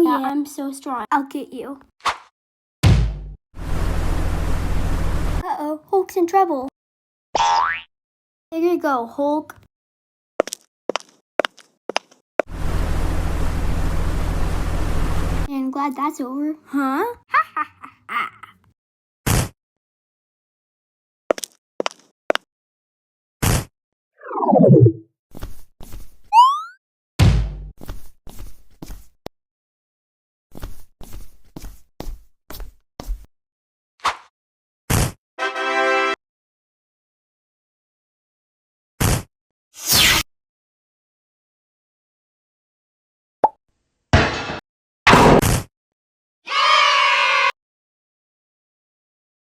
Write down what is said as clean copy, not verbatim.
yeah, I'm so strong. I'll get you. Uh-oh, Hulk's in trouble. There you go, Hulk. And I'm glad that's over. Huh? Ha!